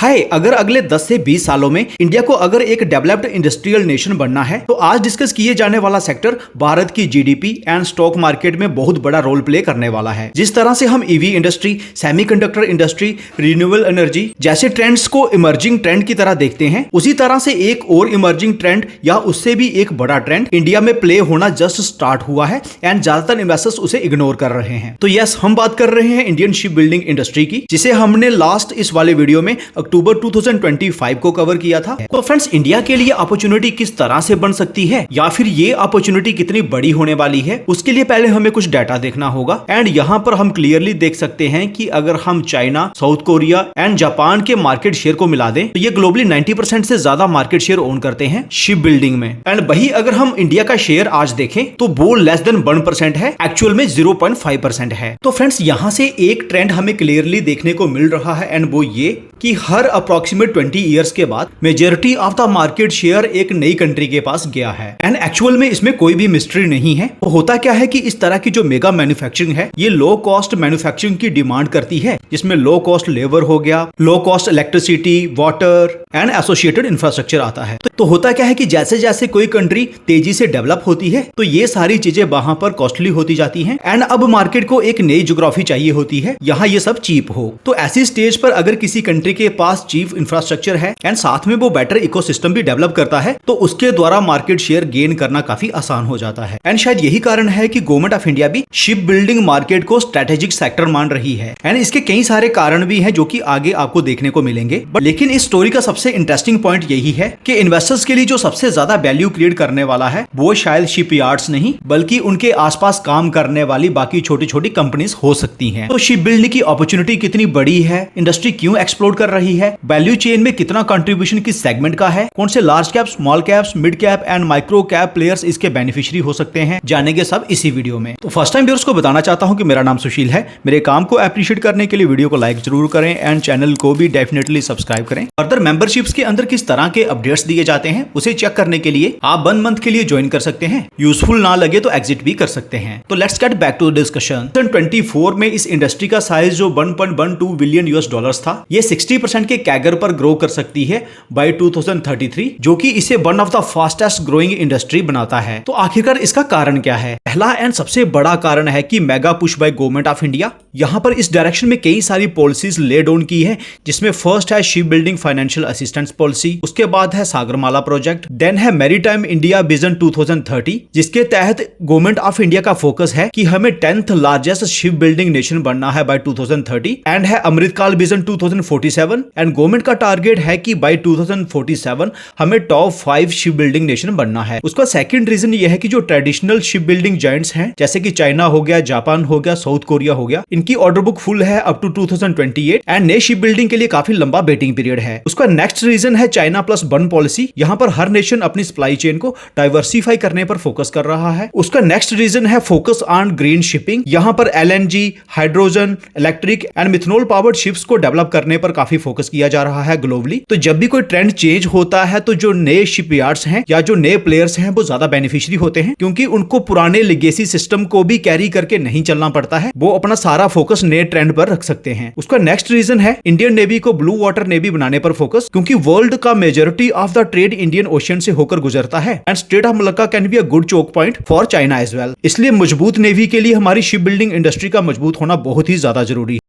हाय, अगर अगले 10 से 20 सालों में इंडिया को अगर एक डेवलप्ड इंडस्ट्रियल नेशन बनना है तो आज डिस्कस किए जाने वाला सेक्टर भारत की जीडीपी एंड स्टॉक मार्केट में बहुत बड़ा रोल प्ले करने वाला है। जिस तरह से हम EV industry, semiconductor industry, renewable energy जैसे ट्रेंड्स को इमर्जिंग ट्रेंड की तरह देखते हैं, उसी तरह से एक और इमर्जिंग ट्रेंड या उससे भी एक बड़ा ट्रेंड इंडिया में प्ले होना जस्ट स्टार्ट हुआ है एंड ज्यादातर इन्वेस्टर्स उसे इग्नोर कर रहे हैं। तो यस, हम बात कर रहे हैं इंडियन शिप बिल्डिंग इंडस्ट्री की, जिसे हमने लास्ट इस वाले वीडियो में अक्टूबर 2025 को कवर किया था। तो फ्रेंड्स, इंडिया के लिए अपॉर्चुनिटी किस तरह से बन सकती है या फिर ये अपॉर्चुनिटी कितनी बड़ी होने वाली है, उसके लिए पहले हमें कुछ डाटा देखना होगा। एंड यहाँ पर हम क्लियरली देख सकते हैं कि अगर हम China, south Korea and Japan के मार्केट शेयर को मिला दें तो ये ग्लोबली 90% से ज्यादा मार्केट शेयर ओन करते हैं शिप बिल्डिंग में। एंड वही अगर हम इंडिया का शेयर आज देखें तो वो लेस देन 1% है, एक्चुअल में 0.5% है। तो फ्रेंड्स, यहाँ से एक ट्रेंड हमें क्लियरली देखने को मिल रहा है एंड वो ये कि हर अप्रोक्सीमेट 20 इयर्स के बाद majority of the market share एक नई कंट्री के पास गया है। एंड एक्चुअल में इसमें कोई भी मिस्ट्री नहीं है। तो होता क्या है कि इस तरह की जो मेगा मैन्युफैक्चरिंग है ये लो कॉस्ट मैन्युफैक्चरिंग की डिमांड करती है, जिसमें लो कॉस्ट लेबर हो गया, low cost electricity, water and associated infrastructure आता है। तो होता क्या है कि जैसे जैसे कोई कंट्री तेजी से डेवलप होती है तो ये सारी चीजें वहां पर कॉस्टली होती जाती हैं एंड अब मार्केट को एक नई ज्योग्राफी चाहिए होती है, यहाँ ये सब चीप हो। तो ऐसी स्टेज पर अगर किसी कंट्री के पास चीप इंफ्रास्ट्रक्चर है एंड साथ में वो बेटर इकोसिस्टम भी डेवलप करता है तो उसके द्वारा मार्केट शेयर गेन करना काफी आसान हो जाता है। एंड शायद यही कारण है कि गवर्नमेंट ऑफ इंडिया भी शिप बिल्डिंग मार्केट को स्ट्रेटेजिक सेक्टर मान रही है। एंड इसके कई सारे कारण भी हैं जो कि आगे आपको देखने को मिलेंगे। बट लेकिन इस स्टोरी का सबसे इंटरेस्टिंग पॉइंट यही है कि इन्वेस्टर्स के लिए जो सबसे ज्यादा वैल्यू क्रिएट करने वाला है वो शायद शिपयार्ड्स नहीं बल्कि उनके आसपास काम करने वाली बाकी छोटी छोटी कंपनीज हो सकती हैं। तो शिप बिल्डिंग की अपॉर्चुनिटी कितनी बड़ी है, इंडस्ट्री क्यों एक्सप्लोर कर रही है, वैल्यू चेन में कितना कंट्रीब्यूशन किस सेगमेंट का है, कौन से large cap, small caps, mid cap and micro cap players इसके बेनिफिशियरी हो सकते हैं, जानेंगे सब इसी वीडियो में। तो फर्स्ट टाइम व्यूअर्स को बताना चाहता हूं कि मेरा नाम सुशील है। मेरे काम को अप्रिशिएट करने के लिए वीडियो को लाइक जरूर करें एंड चैनल को भी डेफिनेटली सब्सक्राइब करें। फर्दर मेंबरशिप्स के अंदर किस तरह के अपडेट्स दिए जाते हैं उसे चेक करने के लिए आप 1 मंथ के लिए ज्वाइन कर सकते हैं। यूजफुल ना लगे तो एग्जिट भी कर सकते हैं। तो let's get back to discussion. 2024 में इस इंडस्ट्री का साइज जो 1.12 बिलियन यूएस डॉलर्स था, ये 60% के कैगर पर ग्रो कर सकती है बाय 2033, जो कि इसे one of the fastest growing industry बनाता है। तो आखिरकार इसका कारण क्या है? पहला एंड सबसे बड़ा कारण है कि mega push by government of India. यहाँ पर इस डायरेक्शन में कई सारी पॉलिसीज ले डाउन की है, जिसमें फर्स्ट है ship building financial assistance policy, उसके बाद है सागरमाला प्रोजेक्ट, देन है मैरीटाइम इंडिया विजन 2030, जिसके तहत गवर्नमेंट ऑफ इंडिया का फोकस है कि हमें 10th largest ship building nation बनना है बाय 2030, एंड है अमृतकाल विजन 2047 एंड गवर्नमेंट का टारगेट है कि बाय 2047 हमें टॉप 5 शिप बिल्डिंग नेशन बनना है। उसका सेकंड रीजन यह है कि जो ट्रेडिशनल शिप बिल्डिंग जायंट्स हैं जैसे कि चाइना हो गया, जापान हो गया, साउथ कोरिया हो गया, इनकी ऑर्डर बुक फुल है अप टू 2028 एंड नए शिप बिल्डिंग के लिए काफी लंबा वेटिंग पीरियड है। उसका नेक्स्ट रीजन है चाइना प्लस वन पॉलिसी। यहाँ पर हर नेशन अपनी सप्लाई चेन को डाइवर्सिफाई करने पर फोकस कर रहा है। उसका नेक्स्ट रीजन है फोकस ऑन ग्रीन शिपिंग। यहाँ पर LNG, hydrogen, electric and methanol powered ships को डेवलप करने पर काफी फोकस किया जा रहा है ग्लोबली। तो जब भी कोई ट्रेंड चेंज होता है तो जो नए शिपयार्ड्स हैं या जो नए प्लेयर्स हैं वो ज्यादा बेनिफिशियरी होते हैं, क्योंकि उनको पुराने लेगेसी सिस्टम को भी कैरी करके नहीं चलना पड़ता है। वो अपना सारा फोकस नए ट्रेंड पर रख सकते हैं। उसका नेक्स्ट रीजन है इंडियन नेवी को ब्लू वाटर नेवी बनाने पर फोकस, क्योंकि वर्ल्ड का majority of the trade Indian ocean से होकर गुजरता है and strait of Malacca can be a good choke point for China as well. इसलिए मजबूत नेवी के लिए हमारी शिप बिल्डिंग इंडस्ट्री का मजबूत होना बहुत ही ज्यादा जरूरी है।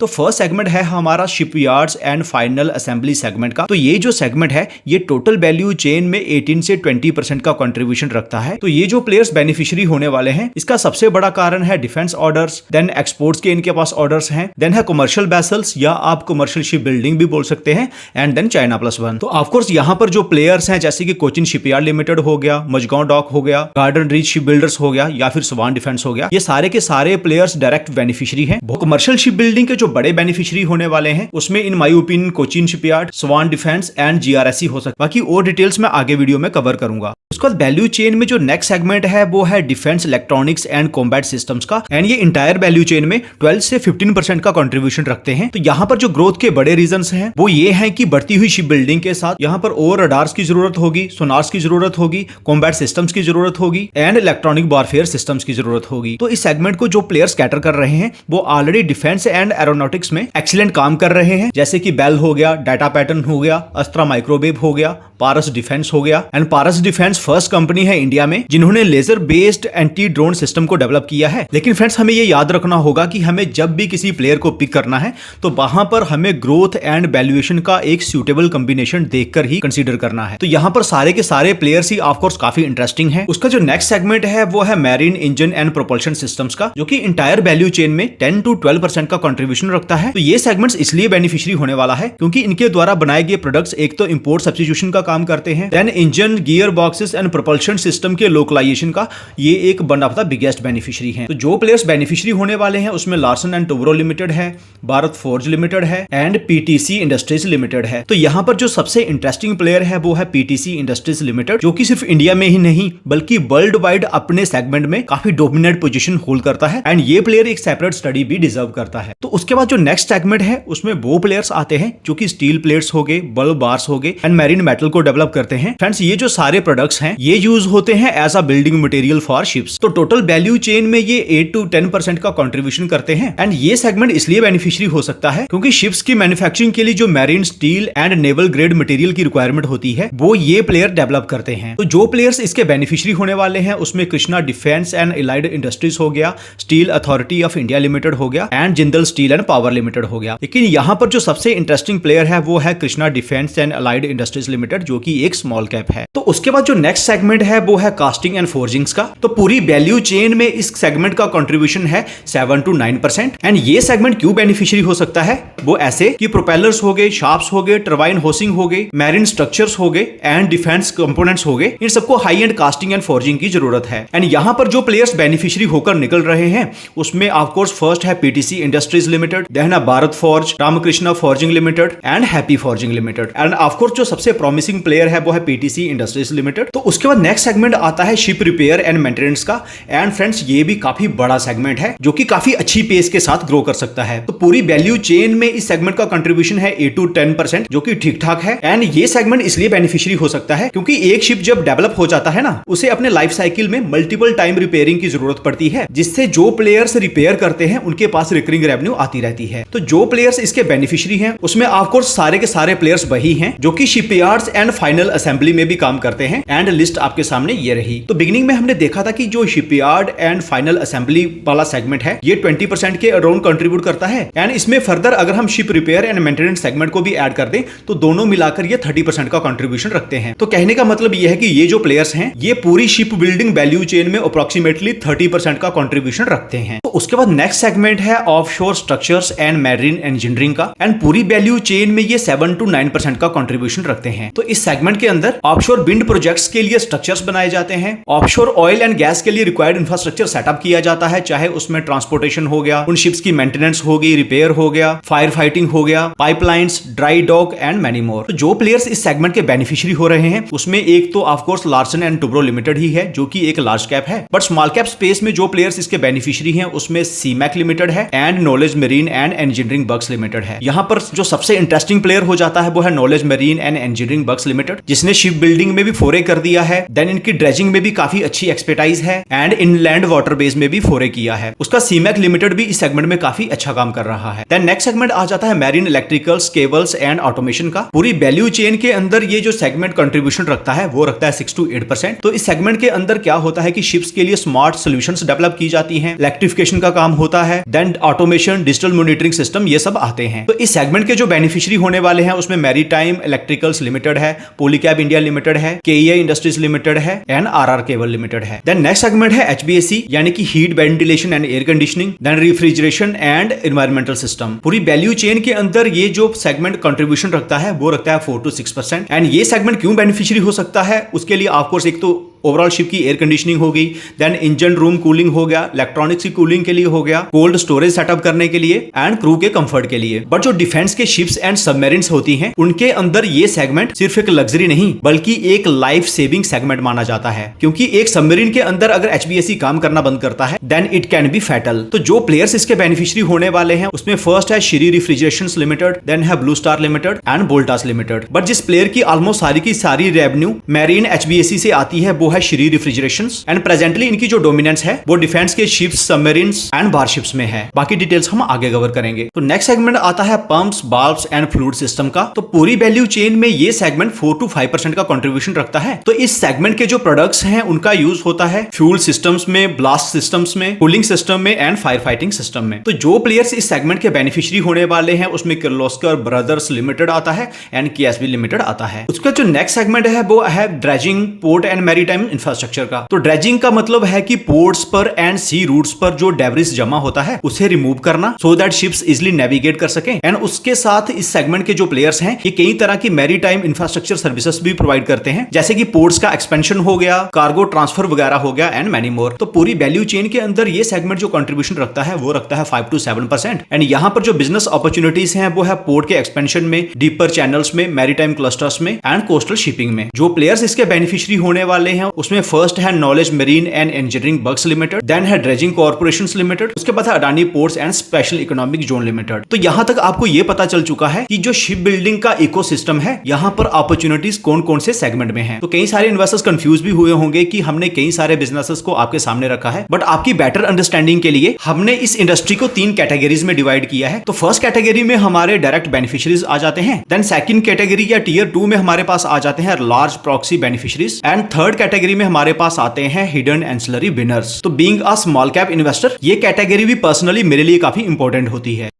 तो फर्स्ट सेगमेंट है हमारा shipyards and final assembly segment का। तो ये जो सेगमेंट है ये टोटल वैल्यू चेन में 18 से 20% का कंट्रीब्यूशन रखता है। तो ये जो प्लेयर्स बेनिफिशियरी होने वाले हैं इसका सबसे बड़ा कारण है डिफेंस ऑर्डर्स, देन एक्सपोर्ट्स के इनके पास ऑर्डर्स हैं, देन है कमर्शियल वेसल्स या आप कमर्शियल शिप बिल्डिंग भी बोल सकते हैं, and then China plus one. तो ऑफकोर्स यहाँ पर जो प्लेयर्स हैं जैसे कि कोचिन शिपयार्ड लिमिटेड हो गया, मजगांव डॉक हो गया, गार्डन रीच शिप बिल्डर्स हो गया या फिर स्वान डिफेंस हो गया, ये सारे के सारे प्लेयर्स डायरेक्ट बेनिफिशियरी हैं। कमर्शियल शिप बिल्डिंग के जो बड़े बेनिफिशियरी होने वाले हैं उसमें in my opinion Cochin shipyard, Swan defence and GRSC हो सकता है। बाकी और डिटेल्स मैं आगे वीडियो में कवर करूंगा। उसके बाद वैल्यू चेन में जो नेक्स्ट सेगमेंट है वो है defence electronics and combat systems का, एंड ये इंटायर वैल्यू चेन में 12 से 15% का कंट्रीब्यूशन रखते हैं। तो यहाँ पर जो ग्रोथ के बड़े रीजंस हैं वो ये हैं कि बढ़ती हुई शिप बिल्डिंग के साथ यहाँ पर और रडार्स की जरूरत होगी, सोनार्स की जरूरत होगी, कॉम्बैट सिस्टम्स की जरूरत होगी एंड इलेक्ट्रॉनिक वॉरफेयर सिस्टम्स की जरूरत होगी। तो इस सेगमेंट को जो प्लेयर्स कैटर कर रहे हैं वो ऑलरेडी डिफेंस एंड एरोनॉटिक्स में एक्सीलेंट काम कर रहे हैं, जैसे कि बेल हो गया, डाटा पैटर्न हो गया, अस्त्रा माइक्रोवेव हो गया, पारस डिफेंस हो गया। And Paras defence first company है इंडिया में जिन्होंने laser based anti drone system को डेवलप किया है। लेकिन फ्रेंड्स, हमें ये याद रखना होगा कि हमें जब भी किसी प्लेयर को पिक करना है तो वहां पर हमें ग्रोथ एंड वैल्यूएशन का एक सूटेबल कॉम्बिनेशन देखकर ही कंसीडर करना है। तो यहाँ पर सारे के सारे प्लेयर्स ही ऑफ कोर्स काफी इंटरेस्टिंग है। उसका जो नेक्स्ट सेगमेंट है वो है marine engine and propulsion systems का, जो कि इंटायर वैल्यू चेन में 10 to 12% का कंट्रीब्यूशन रखता है। तो ये सेगमेंट्स इसलिए बेनिफिशियरी होने वाला है क्योंकि इनके द्वारा बनाए गए प्रोडक्ट्स एक तो इंपोर्ट सब्स्टिट्यूशन का काम करते हैं, then engine, gear boxes and propulsion system के लोकलाइजेशन का ये एक one of the biggest beneficiary है। तो जो प्लेयर्स बेनिफिशियरी होने वाले हैं उसमें लार्सन एंड टोब्रो लिमिटेड है, भारत फोर्ज लिमिटेड है एंड पीटीसी इंडस्ट्रीज लिमिटेड है। तो यहाँ पर जो सबसे इंटरेस्टिंग प्लेयर है वो है पीटीसी इंडस्ट्रीज लिमिटेड, जो कि सिर्फ इंडिया में ही नहीं बल्कि वर्ल्ड वाइड अपने सेगमेंट में काफी डोमिनेट पोजीशन होल्ड करता है एंड ये प्लेयर एक सेपरेट स्टडी भी डिजर्व करता है। तो उसके बाद जो नेक्स्ट सेगमेंट है उसमें वो प्लेयर्स आते हैं जो कि स्टील प्लेट्स हो गए, बल्ब बार्स हो गए एंड मैरीन मेटल को डेवलप करते हैं। फ्रेंड्स, ये जो सारे प्रोडक्ट्स हैं ये यूज होते हैं as a building material for ships. तो टोटल वैल्यू चेन में ये 8 to 10% का कंट्रीब्यूशन करते हैं एंड ये सेगमेंट इसलिए बेनिफिशियरी हो सकता है क्योंकि शिप्स की मैन्युफैक्चरिंग के लिए जो marine steel and naval grade material की रिक्वायरमेंट होती है वो ये प्लेयर डेवलप करते हैं। तो जो प्लेयर्स इसके बेनिफिशियरी होने वाले हैं उसमें Krishna defence and allied industries हो गया, steel authority of India limited हो गया and Jindal steel and power limited हो गया। लेकिन यहाँ पर जो सबसे इंटरेस्टिंग प्लेयर है वो है Krishna defence and allied industries limited, जो कि एक स्मॉल कैप है। तो उसके बाद जो नेक्स्ट सेगमेंट है वो है कास्टिंग एंड फोर्जिंग्स का। तो पूरी वैल्यू चेन में इस सेगमेंट का कंट्रीब्यूशन है 7 to 9% एंड ये सेगमेंट क्यों बेनिफिशियरी हो सकता है वो ऐसे कि प्रोपेलर्स हो गए, शाफ्ट्स हो गए, टरबाइन होसिंग हो गए, मैरीन स्ट्रक्चर्स हो गए एंड डिफेंस कंपोनेंट्स हो गए, इन सबको high and casting and forging की जरूरत है। एंड यहाँ पर जो प्लेयर्स बेनिफिशियरी होकर निकल रहे हैं उसमें ऑफ कोर्स फर्स्ट है पीटीसी इंडस्ट्रीज लिमिटेड, देन है Bharat forge, Ramkrishna forging limited and happy forging limited and of course जो सबसे प्रॉमिसिंग प्लेयर है वो है पीटीसी इंडस्ट्रीज लिमिटेड। तो उसके बाद नेक्स्ट सेगमेंट आता है शिप रिपेयर एंड मेंटेनेंस का एंड फ्रेंड्स ये भी काफी बड़ा सेगमेंट है जो कि काफी अच्छी पेस के साथ ग्रो कर सकता है। तो पूरी वैल्यू चेन में इस सेगमेंट का कंट्रीब्यूशन है 8 to 10% जो कि ठीक ठाक है एंड ये सेगमेंट इसलिए बेनिफिशियरी हो सकता है क्योंकि एक शिप जब डेवलप हो जाता है ना उसे अपने लाइफ साइकिल में मल्टीपल टाइम रिपेयरिंग की जरूरत पड़ती है, जिससे जो प्लेयर्स रिपेयर करते हैं उनके पास रिकरिंग रेवेन्यू आती रहती है। तो जो प्लेयर्स इसके बेनिफिशियरी हैं उसमें ऑफ कोर्स सारे के सारे प्लेयर्स वही हैं जो कि शिपयार्ड्स एंड फाइनल असेंबली में भी काम करते हैं एंड लिस्ट आपके सामने ये रही। तो बिगिनिंग में हमने देखा था कि जो शिपयार्ड एंड फाइनल असेंबली वाला सेगमेंट है ये 20% के अराउंड कंट्रीब्यूट करता है एंड इसमें फर्दर अगर हम ship repair and maintenance segment को भी ऐड कर दें तो दोनों मिलाकर ये 30% का कंट्रीब्यूशन रखते हैं। तो कहने का मतलब ये है कि ये जो प्लेयर्स हैं ये पूरी शिप बिल्डिंग वैल्यू चेन में अप्रोक्सीमेटली 30% का कंट्रीब्यूशन रखते हैं। तो उसके बाद नेक्स्ट सेगमेंट है offshore structures and marine engineering का एंड पूरी वैल्यू चेन में ये 7 to 9% का कंट्रीब्यूशन रखते हैं। तो इस सेगमेंट के अंदर ऑफशोर विंड प्रोजेक्ट्स के लिए स्ट्रक्चर्स बनाए जाते हैं, ऑफशोर ऑयल एंड गैस के लिए रिक्वायर्ड इंफ्रास्ट्रक्चर सेटअप किया जाता है, चाहे उसमें ट्रांसपोर्टेशन हो गया, उन शिप्स की मेंटेनेंस हो गई, रिपेयर हो गया, फायर फाइटिंग हो गया, pipelines, dry dock and many more. तो जो प्लेयर्स इस सेगमेंट के बेनिफिशियरी हो रहे हैं उसमें एक तो of course Larsen and Toubro limited ही है जो कि एक लार्ज कैप है, बट स्मॉल कैप स्पेस में जो प्लेयर्स इसके बेनिफिशियरी हैं उसमें सीमैक लिमिटेड है and knowledge marine and engineering box limited है। यहाँ पर जो सबसे इंटरेस्टिंग प्लेयर हो जाता है वो है knowledge marine and engineering box limited, जिसने शिप बिल्डिंग में भी फोरे कर दिया है, देन इनकी ड्रेजिंग में भी काफी अच्छी एक्सपर्टाइज है एंड इनलैंड वाटर बेस में भी फोरे किया है। उसका सीमैक लिमिटेड भी इस सेगमेंट में काफी अच्छा काम कर रहा है। देन नेक्स्ट सेगमेंट आ जाता है marine electricals, cables and automation का। पूरी वैल्यू चेन के अंदर ये जो सेगमेंट कंट्रीब्यूशन रखता है वो रखता है 6 to 8%। तो इस सेगमेंट के अंदर क्या होता है कि शिप्स के लिए स्मार्ट सॉल्यूशंस डेवलप की जाती हैं, इलेक्ट्रिफिकेशन का काम होता है, then automation, digital monitoring system, ये सब आते हैं। तो इस सेगमेंट के जो बेनिफिशियरी होने वाले हैं उसमें मैरीटाइम इलेक्ट्रिकल्स लिमिटेड है, पॉलीकैब इंडिया लिमिटेड है, केईआई इंडस्ट्रीज लिमिटेड है एंड आरआर केबल लिमिटेड है। देन नेक्स्ट सेगमेंट है एचबीएसी यानी कि heat, ventilation and air conditioning, then refrigeration and environmental system. पूरी वैल्यू चेन के अंदर ये जो सेगमेंट कंट्रीब्यूशन रखता है वो रखता है 4 to 6%। एंड ये सेगमेंट क्यों बेनिफिशियरी हो सकता है उसके लिए ऑफ कोर्स एक तो ओवरऑल शिप की एयर कंडीशनिंग हो गई, देन इंजन रूम कूलिंग हो गया, इलेक्ट्रॉनिक्स की कूलिंग के लिए हो गया, कोल्ड स्टोरेज सेटअप करने के लिए एंड क्रू के कंफर्ट के लिए। बट जो डिफेंस के शिप्स एंड सबमरीन्स होती हैं उनके अंदर ये सेगमेंट सिर्फ एक लग्जरी नहीं बल्कि एक लाइफ सेविंग सेगमेंट माना जाता है, क्योंकि एक सबमरीन के अंदर अगर एचबीएसी काम करना बंद करता है then it can be fatal. तो जो प्लेयर्स इसके बेनिफिशियरी होने वाले हैं उसमें फर्स्ट है श्री रेफ्रिजरेशंस लिमिटेड, देन है blue star limited and Voltas limited. But जिस प्लेयर की ऑलमोस्ट सारी की सारी रेवेन्यू मैरीन एचबीएसी से आती है वो वो है श्री रेफ्रिजरेशंस एंड प्रेजेंटली इनकी जो डोमिनेंस है वो डिफेंस के शिप्स, सबमरीन्स एंड वारशिप्स में है। बाकी डिटेल्स हम आगे कवर करेंगे। तो नेक्स्ट सेगमेंट आता है पंप्स, बाल्व्स एंड फ्लूइड सिस्टम का। तो पूरी वैल्यू चेन में ये सेगमेंट 4 to 5% का कंट्रीब्यूशन रखता है। तो इस सेगमेंट के जो प्रोडक्ट्स हैं उनका यूज होता है फ्यूल सिस्टम्स में, ब्लास्ट सिस्टम्स में, कूलिंग सिस्टम में एंड फायर फाइटिंग सिस्टम में। तो जो प्लेयर्स इस सेगमेंट के बेनिफिशियरी होने वाले हैं उसमें किर्लोस्कर ब्रदर्स लिमिटेड आता है एंड केएसबी लिमिटेड आता है। उसका जो नेक्स्ट सेगमेंट है वो है dredging, port and maritime infrastructure का। तो ड्रेजिंग का मतलब है कि पोर्ट्स पर एंड सी रूट्स पर जो डेब्रिस जमा होता है उसे रिमूव करना so that ships easily navigate कर सके। एंड उसके साथ इस सेगमेंट के जो प्लेयर्स हैं ये कई तरह की मैरीटाइम इंफ्रास्ट्रक्चर सर्विसेज भी प्रोवाइड करते हैं, जैसे कि पोर्ट्स का एक्सपेंशन हो गया, कार्गो ट्रांसफर वगैरह हो गया एंड मैनी मोर। तो पूरी वैल्यू चेन के अंदर ये सेगमेंट जो कंट्रीब्यूशन रखता है वो रखता है 5 to 7%। एंड यहाँ पर जो बिजनेस अपॉर्चुनिटीज हैं वो है पोर्ट के एक्सपेंशन में, डीपर चैनल्स में, मैरीटाइम क्लस्टर्स में एंड कोस्टल शिपिंग में। जो प्लेयर्स इसके बेनिफिशियरी होने वाले हैं उसमें फर्स्ट है knowledge marine and engineering works limited, then है ड्रेजिंग कॉर्पोरेशंस लिमिटेड, उसके बाद है Adani ports and special economic zone limited. तो यहाँ तक आपको ये पता चल चुका है कि जो शिप बिल्डिंग का इकोसिस्टम है यहाँ पर अपॉर्चुनिटीज कौन कौन से सेगमेंट में हैं। तो कई सारे इन्वेस्टर्स कंफ्यूज भी हुए होंगे कि हमने कई सारे बिजनेसेस को आपके सामने रखा है, बट आपकी बेटर अंडरस्टैंडिंग के लिए हमने इस इंडस्ट्री को 3 कैटेगरीज में डिवाइड किया है। तो फर्स्ट कैटेगरी में हमारे डायरेक्ट बेनिफिशियरीज आ जाते हैं, देन सेकंड कैटेगरी या टियर 2 में हमारे पास आ जाते हैं large proxy beneficiaries and third category में हमारे पास आते हैं हिडन एंसिलरी विनर्स। तो being a small cap investor ये कैटेगरी भी पर्सनली मेरे लिए काफी इंपॉर्टेंट होती है।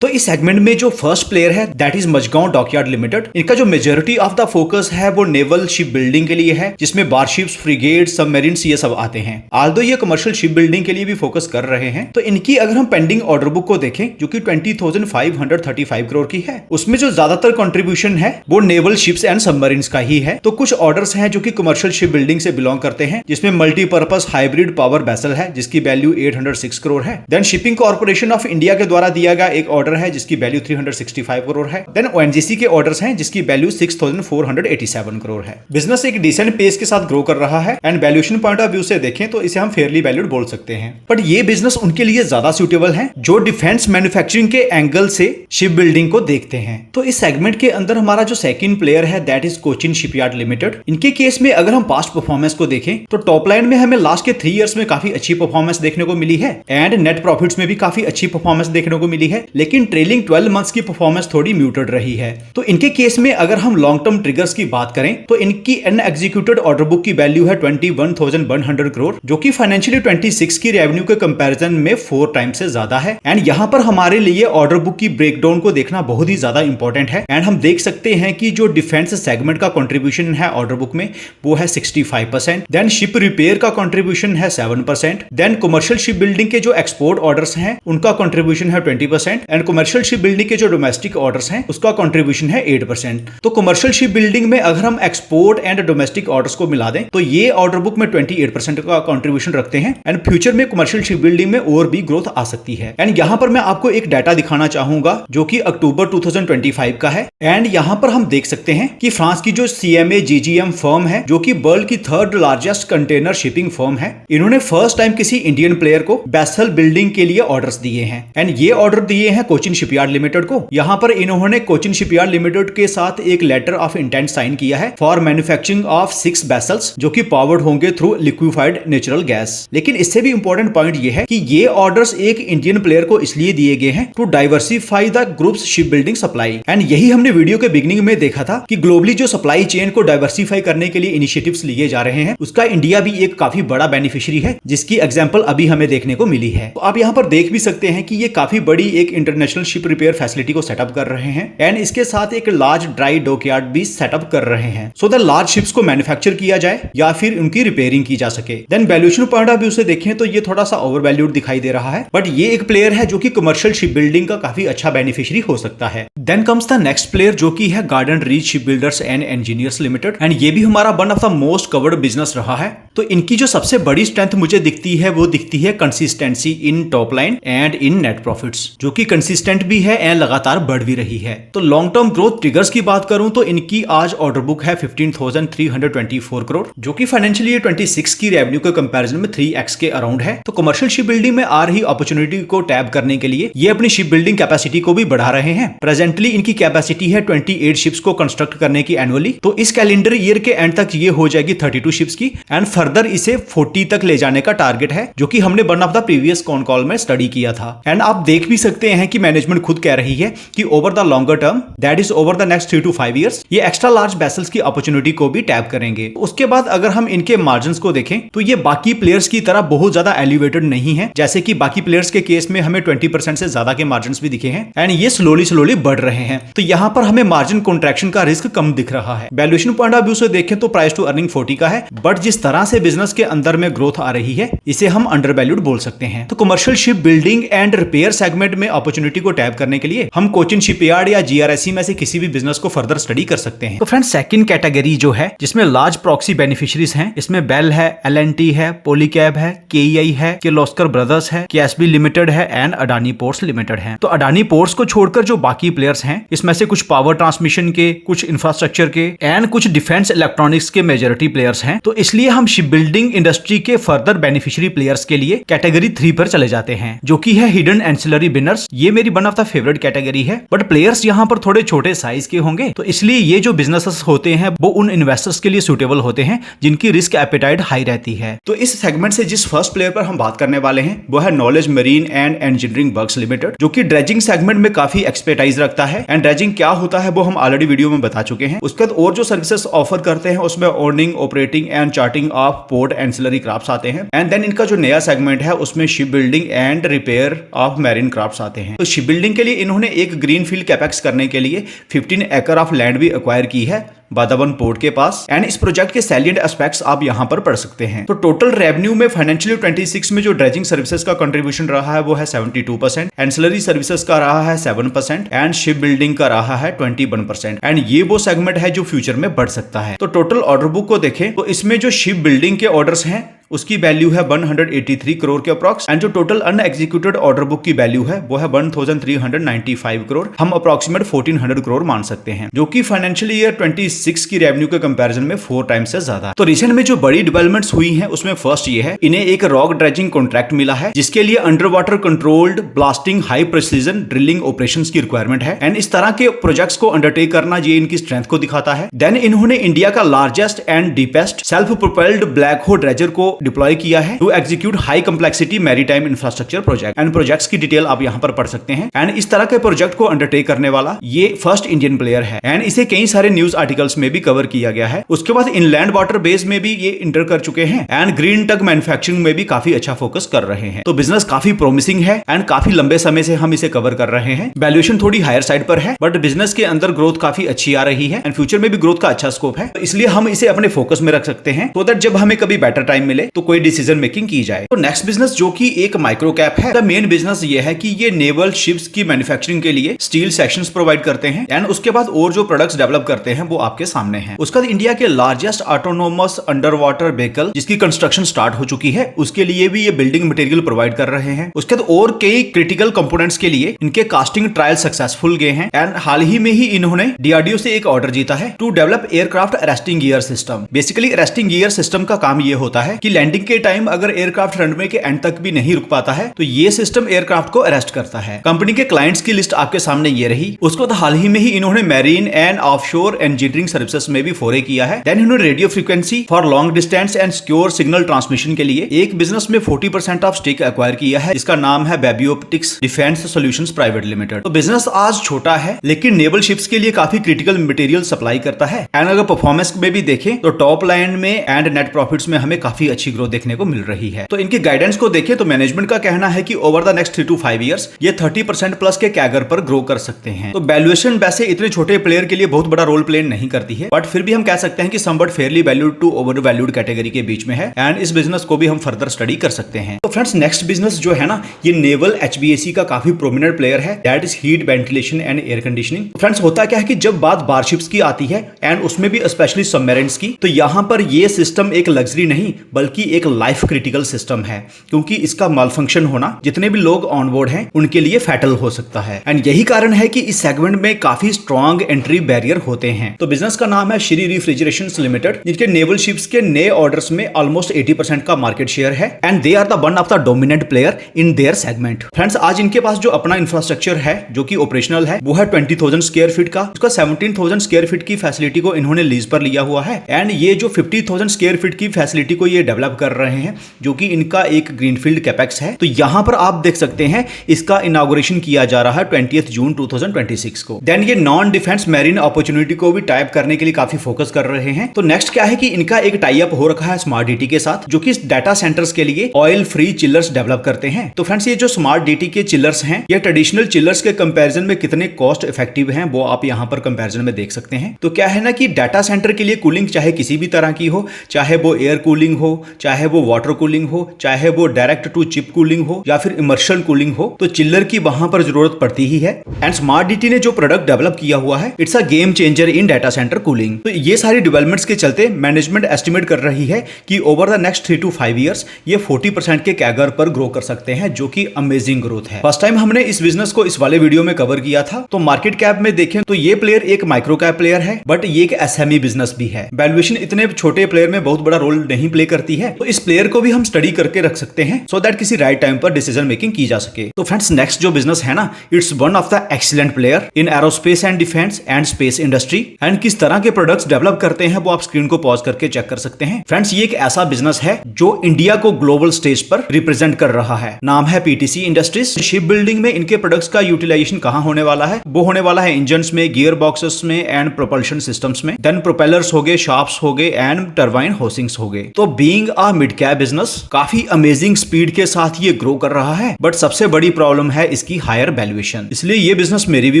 तो इस सेगमेंट में जो फर्स्ट प्लेयर है that is Mazagon dockyard limited. इनका जो मेजॉरिटी ऑफ द फोकस है वो नेवल शिप बिल्डिंग के लिए है, जिसमें वारशिप्स, फ्रिगेट, सबमरीन्स ये सब आते हैं। आल्दो ये कमर्शियल शिप बिल्डिंग के लिए भी फोकस कर रहे हैं। तो इनकी अगर हम पेंडिंग ऑर्डर बुक को देखें जो कि 20,535 करोड़ की है, उसमें जो ज्यादातर कंट्रीब्यूशन है वो नेवल शिप्स एंड सबमरीन्स का ही है। तो कुछ ऑर्डर्स हैं जो कि कमर्शियल शिप बिल्डिंग से बिलोंग करते हैं, जिसमें मल्टीपर्पज हाइब्रिड पावर वेसल है जिसकी वैल्यू 806 करोड़ है। Then shipping corporation of India के द्वारा दिया गया एक ऑर्डर है जिसकी वैल्यू 365 करोड़ है। देन ओएनजीसी के ऑर्डर्स हैं जिसकी वैल्यू 6,487 करोड़ है। बिजनेस एक डिसेंट पेस के साथ ग्रो कर रहा है and valuation point of view से देखें तो इसे हम फेयरली वैल्यूड बोल सकते हैं। बट ये बिजनेस उनके लिए ज्यादा सूटेबल है जो डिफेंस मैन्युफैक्चरिंग के एंगल से शिप बिल्डिंग को देखते हैं। तो इस सेगमेंट के अंदर हमारा जो सेकंड प्लेयर है that is Cochin shipyard limited. इनके केस में अगर हम पास्ट परफॉर्मेंस को देखें तो टॉप लाइन में हमें लास्ट के 3 इयर्स में काफी अच्छी परफॉर्मेंस देखने को मिली है एंड नेट प्रॉफिट्स में भी काफी अच्छी परफॉर्मेंस देखने को मिली है, लेकिन ट्रेलिंग 12 मंथ्स की परफॉर्मेंस थोड़ी म्यूटेड रही है। तो इनके केस में अगर हम लॉन्ग टर्म ट्रिगर्स की बात करें तो इनकी अनएग्जीक्यूटेड ऑर्डर बुक की वैल्यू है 21,100 करोड़, जो कि फाइनेंशियली 26 की रेवेन्यू के कंपैरिजन में 4 टाइम्स से ज्यादा है। एंड यहाँ पर हमारे लिए ऑर्डर बुक की ब्रेकडाउन को देखना बहुत ही ज्यादा इंपॉर्टेंट है। एंड हम देख सकते हैं कि जो डिफेंस सेगमेंट का कंट्रीब्यूशन है ऑर्डर बुक में वो है 65%, देन शिप रिपेयर का कंट्रीब्यूशन है 7%, देन कमर्शियल शिप बिल्डिंग के जो एक्सपोर्ट ऑर्डर्स हैं उनका कंट्रीब्यूशन है 20% एंड कमर्शियल शिप बिल्डिंग के जो डोमेस्टिक ऑर्डर्स हैं उसका कंट्रीब्यूशन है 8%। तो कमर्शियल शिप बिल्डिंग में अगर हम एक्सपोर्ट एंड डोमेस्टिक ऑर्डर्स को मिला दें तो ये ऑर्डर बुक में 28% का कंट्रीब्यूशन रखते हैं एंड फ्यूचर में कमर्शियल शिप बिल्डिंग में और भी ग्रोथ आ सकती है। एंड यहां पर मैं आपको एक डाटा दिखाना चाहूंगा जो कि अक्टूबर 2025 का है। एंड यहां पर हम देख सकते हैं कि फ्रांस की जो CMA GGM फर्म है जो कि वर्ल्ड की 3rd largest container shipping firm है, इन्होंने फर्स्ट टाइम किसी इंडियन प्लेयर को वेसल बिल्डिंग के लिए ऑर्डर्स दिए हैं एंड ये ऑर्डर दिए हैं कोचिन शिपयार्ड लिमिटेड को। यहां पर इन्होंने कोचिन शिपयार्ड लिमिटेड के साथ एक लेटर ऑफ इंटेंट साइन किया है फॉर मैन्युफैक्चरिंग ऑफ 6 वेसल्स जो कि पावर्ड होंगे थ्रू लिक्विफाइड नेचुरल गैस। लेकिन इससे भी इंपॉर्टेंट पॉइंट ये है कि ये ऑर्डर्स एक इंडियन प्लेयर को इसलिए दिए गए हैं to diversify the groups ship building supply. And यही हमने वीडियो के बिगिनिंग में देखा था कि ग्लोबली जो सप्लाई चेन को डाइवर्सिफाई करने के लिए इनिशिएटिव्स लिए जा रहे हैं उसका इंडिया भी एक काफी बड़ा बेनिफिशियरी है, जिसकी एग्जांपल अभी हमें देखने को मिली है। तो आप यहाँ पर देख भी सकते हैं कि ये काफी बड़ी एक इंटरनेशनल शिप रिपेयर फैसिलिटी को सेटअप कर रहे हैं एंड इसके साथ एक लार्ज ड्राई डॉकयार्ड भी सेटअप कर रहे हैं सो द लार्ज शिप्स को मैन्युफैक्चर किया जाए या फिर उनकी रिपेयरिंग की जा सके। Then valuation point of view से देखें तो ये थोड़ा सा ओवर वैल्यूड दिखाई दे रहा है, बट ये एक प्लेयर है जो कि कमर्शियल शिप बिल्डिंग का काफी अच्छा बेनिफिशियरी हो सकता है। Then comes the next player जो कि है garden reach ship builders and engineers limited and ये भी हमारा one of the most covered business रहा है। तो तो इनकी जो सबसे बड़ी स्ट्रेंथ मुझे दिखती है वो दिखती है consistency in top line and in net profits, जो कि कंसिस्टेंट भी है एंड लगातार बढ़ भी रही है। तो लॉन्ग टर्म ग्रोथ ट्रिगर्स की बात करूं तो इनकी आज ऑर्डर बुक है 15,324 करोड़, जो कि फाइनेंशियल ईयर 26 की रेवेन्यू के कंपैरिजन में 3x के अराउंड है। तो कमर्शियल शिप बिल्डिंग में आ रही अपॉर्चुनिटी को टैप करने के लिए ये अपनी शिप बिल्डिंग कैपेसिटी को भी बढ़ा रहे हैं। प्रेजेंटली इनकी कैपेसिटी है 28 शिप्स को कंस्ट्रक्ट करने की एनुअली। तो इस कैलेंडर ईयर के एंड तक ये हो जाएगी 32 शिप्स की एंड फर्दर इसे 40 तक ले जाने का टारगेट है, जो कि हमने one of the previous con call में स्टडी किया था। एंड आप देख भी सकते हैं कि मैनेजमेंट खुद कह रही है कि over the longer term, that is over the next 3 to 5 years, ये एक्स्ट्रा लार्ज वेसल्स की अपॉर्चुनिटी को भी टैप करेंगे। उसके बाद अगर हम इनके मार्जिन्स को देखें तो ये बाकी प्लेयर्स की तरह बहुत ज्यादा एलिवेटेड नहीं है, जैसे कि बाकी प्लेयर्स के केस में हमें 20% से ज्यादा के मार्जिन्स भी दिखे हैं एंड ये स्लोली बढ़ रहे हैं। तो यहां पर हमें मार्जिन कॉन्ट्रैक्शन का रिस्क कम दिख रहा है। वैल्यूएशन पॉइंट ऑफ व्यू से देखें तो प्राइस टू अर्निंग 40 का है, बट जिस तरह से बिजनेस के अंदर में ग्रोथ आ रही है इसे हम अंडर वैल्यूड बोल सकते हैं। तो commercial ship building and repair segment में अपॉर्चुनिटी को टैप करने के लिए हम कोचिन शिपयार्ड या जीआरएससी में से किसी भी बिजनेस को फर्दर स्टडी कर सकते हैं। तो फ्रेंड्स, सेकंड कैटेगरी जो है जिसमें लार्ज प्रॉक्सी बेनिफिशियरीज हैं, इसमें बेल है, एलएनटी है, पॉलीकैब है, केईआई है, किर्लोस्कर ब्रदर्स है, केएसबी लिमिटेड है एंड अडानी पोर्ट्स लिमिटेड है। तो अडानी पोर्ट्स को छोड़कर जो बाकी प्लेयर्स हैं इसमें से कुछ पावर ट्रांसमिशन के, कुछ इंफ्रास्ट्रक्चर के एंड कुछ डिफेंस इलेक्ट्रॉनिक्स के मेजॉरिटी प्लेयर्स हैं। तो इसलिए हम शिप बिल्डिंग इंडस्ट्री के फर्दर बेनिफिशियरी प्लेयर्स के लिए कैटेगरी 3 पर चले जाते हैं, जो कि है हिडन एंसिलरी विनर्स। ये मेरी one of the favourite category है, बट प्लेयर्स यहाँ पर थोड़े छोटे साइज के होंगे, तो इसलिए ये जो बिजनेसेस होते हैं वो उन इन्वेस्टर्स के लिए सूटेबल होते हैं जिनकी रिस्क एपेटाइट हाई रहती है। तो इस सेगमेंट से जिस फर्स्ट प्लेयर पर हम बात करने वाले हैं वो है knowledge marine and engineering works limited, जो कि ड्रेजिंग सेगमेंट में काफी एक्सपर्टाइज रखता है। एंड ड्रेजिंग क्या होता है वो हम ऑलरेडी वीडियो में बता चुके हैं। उसके बाद और जो सर्विसेज ऑफर करते हैं उसमें owning, operating and charting of port ancillary crafts आते हैं। एंड देन इनका जो नया सेगमेंट है उसमें ship building and repair of marine crafts आते हैं। तो शिप बिल्डिंग के लिए इन्होंने एक ग्रीन फील्ड कैपेक्स करने के लिए 15 एकड़ ऑफ लैंड भी एक्वायर की है बादावन पोर्ट के पास। एंड इस प्रोजेक्ट के सैलिएंट एस्पेक्ट्स आप यहां पर पढ़ सकते हैं। तो टोटल रेवेन्यू में फाइनेंशियल 26 में जो ड्रेजिंग सर्विसेज का कंट्रीब्यूशन रहा है वो है 72%, एंसिलरी सर्विसेज का रहा है 7% एंड शिप बिल्डिंग का रहा है 21%। एंड ये वो सेगमेंट है जो फ्यूचर में बढ़ सकता है। तो टोटल ऑर्डर बुक को देखें तो इसमें जो शिप बिल्डिंग के ऑर्डर्स हैं उसकी वैल्यू है 183 करोड़ के अप्रॉक्स एंड जो टोटल अनएग्जीक्यूटेड ऑर्डर बुक की वैल्यू है वो है 1395 करोड़। हम अप्रॉक्सीमेट 1400 करोड़ मान सकते हैं, जो कि फाइनेंशियल ईयर 26 की रेवेन्यू के कंपैरिजन में 4 टाइम्स से ज्यादा। तो रिसेंट में जो बड़ी डेवलपमेंट्स हुई हैं उसमें फर्स्ट ये है, इन्हें एक रॉक ड्रेजिंग कॉन्ट्रैक्ट मिला है जिसके लिए under water controlled blasting high precision drilling operations की रिक्वायरमेंट है। एंड इस तरह के प्रोजेक्ट्स को अंडरटेक करना ये इनकी स्ट्रेंथ को दिखाता है। देन इन्होंने इंडिया का largest and deepest self propelled black hole dredger को डिप्लॉय किया है to execute high complexity maritime infrastructure project. And projects की डिटेल आप यहां पर पढ़ सकते हैं। एंड इस तरह के प्रोजेक्ट को अंडरटेक करने वाला ये फर्स्ट इंडियन प्लेयर है एंड इसे कई सारे न्यूज आर्टिकल्स में भी कवर किया गया है। उसके बाद इनलैंड वाटर बेस में भी ये इंटर कर चुके हैं एंड ग्रीन टग मैन्युफैक्चरिंग में भी काफी अच्छा फोकस कर रहे हैं। तो बिजनेस काफी प्रोमिसिंग है एंड काफी लंबे समय से हम इसे कवर कर रहे हैं। वैल्यूएशन थोड़ी हायर साइड पर है, बट बिजनेस के अंदर ग्रोथ काफी अच्छी आ रही है एंड फ्यूचर में भी ग्रोथ का अच्छा स्कोप है। तो इसलिए हम इसे अपने फोकस में रख सकते हैं, तो दैट जब हमें कभी बेटर टाइम मिले तो कोई डिसीजन मेकिंग की जाए। तो नेक्स्ट बिजनेस जो कि एक माइक्रो कैप है, द मेन बिजनेस ये है कि ये नेवल शिप्स की मैन्युफैक्चरिंग के लिए स्टील सेक्शंस प्रोवाइड करते हैं एंड उसके बाद और जो प्रोडक्ट्स डेवलप करते हैं वो आपके सामने हैं। उसके बाद इंडिया के largest autonomous under water vehicle जिसकी कंस्ट्रक्शन स्टार्ट हो चुकी है उसके लिए भी ये बिल्डिंग मटेरियल प्रोवाइड कर रहे हैं। उसके बाद और कई क्रिटिकल कंपोनेंट्स के लिए इनके कास्टिंग ट्रायल सक्सेसफुल गए हैं एंड हाल ही में ही इन्होंने डीआरडीओ से एक ऑर्डर जीता है to develop aircraft arresting gear system. Basically arresting gear system का काम ये होता है कि लैंडिंग के टाइम अगर एयरक्राफ्ट रनवे के एंड तक भी नहीं रुक पाता है तो ये सिस्टम एयरक्राफ्ट को अरेस्ट करता है। कंपनी के क्लाइंट्स की लिस्ट आपके सामने ये रही। उसको तो हाल ही में ही इन्होंने marine and offshore engineering services में भी फोरे किया है। देन इन्होंने radio frequency for long distance and secure signal transmission के लिए एक बिजनेस में 40% ऑफ स्टेक एक्वायर किया है जिसका नाम है baby optics defence solutions private limited. तो बिजनेस आज छोटा है लेकिन नेवल शिप्स के लिए काफी क्रिटिकल मटेरियल सप्लाई करता है एंड अगर परफॉर्मेंस में भी देखें तो टॉप लाइन में एंड नेट प्रॉफिट्स में हमें काफी अच्छी ग्रोथ देखने को मिल रही है। तो इनके गाइडेंस को देखें तो मैनेजमेंट का कहना है कि over the next 3 to 5 years ये 30% प्लस के कैगर पर ग्रो कर सकते हैं। तो वैल्यूएशन वैसे इतने छोटे प्लेयर के लिए बहुत बड़ा रोल प्ले नहीं करती है, बट फिर भी हम कह सकते हैं कि somewhat fairly valued to over valued category के बीच में है एंड इस बिजनेस को भी हम फर्दर स्टडी कर सकते हैं। तो फ्रेंड्स नेक्स्ट बिजनेस जो है ना ये नेवल HVAC का काफी प्रोमिनेंट प्लेयर है, that is heat ventilation and air conditioning. Friends होता क्या है कि जब बात बारशिप्स की आती है एंड उसमें भी स्पेशली सबमरीन्स की, तो यहाँ पर ये सिस्टम एक लग्जरी नहीं बल्कि एक लाइफ क्रिटिकल सिस्टम है, क्योंकि इसका मालफंक्शन होना जितने भी लोग ऑन बोर्ड हैं उनके लिए फैटल हो सकता है। एंड यही कारण है कि इस सेगमेंट में काफी स्ट्रॉन्ग एंट्री बैरियर होते हैं। तो बिजनेस का नाम है श्री रेफ्रिजरेशंस लिमिटेड, जिनके नेवल शिप्स के नए ऑर्डर्स में ऑलमोस्ट 80% का मार्केट शेयर है and they are the one of the dominant player in their segment. Friends, आज इनके पास जो अपना इंफ्रास्ट्रक्चर है जो कि ऑपरेशनल है वो है 20,000 स्क्वायर फीट का। उसका 17,000 स्क्वायर फीट की फैसिलिटी को इन्होंने लीज पर लिया हुआ है एंड ये जो 50,000 स्क्वायर फीट की फैसिलिटी को ये डेवलप कर रहे हैं, जो कि इनका एक ग्रीनफील्ड कैपेक्स है। तो यहां पर आप देख सकते हैं इसका इनॉग्रेशन किया जा रहा है 20 जून 2026 को। देन ये नॉन डिफेंस मैरीन अपॉर्चुनिटी को भी टाइप करने के लिए काफी फोकस कर रहे हैं। तो नेक्स्ट क्या है कि इनका एक टाई अप हो रखा है स्मार्ट डीटी के साथ, जो कि डाटा सेंटर्स के लिए ऑयल फ्री चिलर्स डेवलप करते हैं। तो फ्रेंड्स, ये जो स्मार्ट डीटी के चिलर्स हैं ये ट्रेडिशनल चिलर्स के कंपैरिजन में कितने कॉस्ट इफेक्टिव हैं वो आप यहां पर कंपैरिजन में देख सकते हैं। तो क्या है ना कि डाटा सेंटर के लिए कूलिंग चाहे किसी भी तरह की हो, चाहे वो एयर कूलिंग हो, चाहे वो वाटर कूलिंग हो, चाहे वो डायरेक्ट टू चिप कूलिंग हो या फिर इमर्शन कूलिंग हो, तो चिल्लर की वहां पर जरूरत पड़ती ही है। एंड स्मार्ट डीटी ने जो प्रोडक्ट डेवलप किया हुआ है it's a game changer in data centre cooling. तो ये सारी डेवलपमेंट्स के चलते मैनेजमेंट एस्टिमेट कर रही है कि over the next 3 to 5 years ये 40% के कैगर पर ग्रो कर सकते हैं, जो कि अमेजिंग ग्रोथ है। फर्स्ट टाइम हमने इस बिजनेस को इस वाले वीडियो में कवर किया था। तो मार्केट कैप में देखें तो ये प्लेयर एक माइक्रो कैप प्लेयर है, बट ये एक एसएमई बिजनेस भी है। वैल्यूएशन इतने छोटे प्लेयर में बहुत बड़ा रोल नहीं प्ले करती है, तो इस प्लेयर को भी हम स्टडी करके रख सकते हैं सो दैट किसी राइट टाइम पर डिसीजन मेकिंग की जा सके। तो फ्रेंड्स, नेक्स्ट जो बिजनेस है ना, it's one of the excellent player in aerospace and defence and space industry. And किस तरह के प्रोडक्ट्स डेवलप करते हैं वो आप स्क्रीन को पॉज करके चेक कर सकते हैं। फ्रेंड्स, ये एक ऐसा बिजनेस है जो इंडिया को ग्लोबल स्टेज पर रिप्रेजेंट कर रहा है। नाम है पीटीसी इंडस्ट्रीज। शिप बिल्डिंग में इनके प्रोडक्ट्स का यूटिलाइजेशन कहां होने वाला है? वो होने वाला है इंजन्स में, गियर बॉक्सेस में एंड प्रोपल्शन सिस्टम्स में। देन प्रोपेलर्स हो गए, शाफ्ट्स हो गए एंड टरबाइन होसिंग्स हो गए। तो being a mid cap business काफी अमेजिंग स्पीड के साथ ये ग्रो कर रहा है, बट सबसे बड़ी प्रॉब्लम है इसकी हायर वैल्यूएशन। इसलिए ये बिजनेस मेरी भी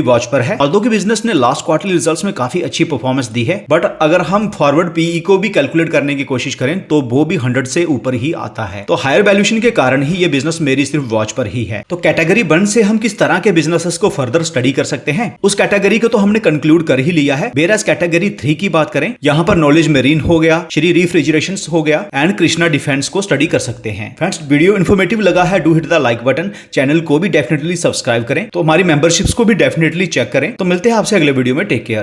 वॉच पर है। ऑल्दो कि बिजनेस ने लास्ट क्वार्टरली रिजल्ट्स में काफी अच्छी परफॉर्मेंस दी है, बट अगर हम फॉरवर्ड पीई को भी कैलकुलेट करने की कोशिश करें तो वो भी 100 से ऊपर ही आता है। तो हायर वैल्यूएशन के कारण ही ये बिजनेस मेरी सिर्फ वॉच पर ही है। तो कैटेगरी 1 से हम किस तरह के बिजनेसेस को फर्दर स्टडी कर सकते हैं, उस कैटेगरी को तो हमने कंक्लूड कर ही लिया है। वेराज कैटेगरी 3 की बात करें, यहां पर नॉलेज मेरीन हो गया, श्री रेफ्रिजरेशंस हो गया एंड कृष्णा डिफेंस को स्टडी कर सकते हैं। फ्रेंड्स, वीडियो इन्फॉर्मेटिव लगा है, do hit the like button. Channel को भी डेफिनेटली सब्सक्राइब करें, तो हमारी मेंबरशिप्स को भी डेफिनेटली चेक करें। तो मिलते हैं आपसे अगले वीडियो में। Take care.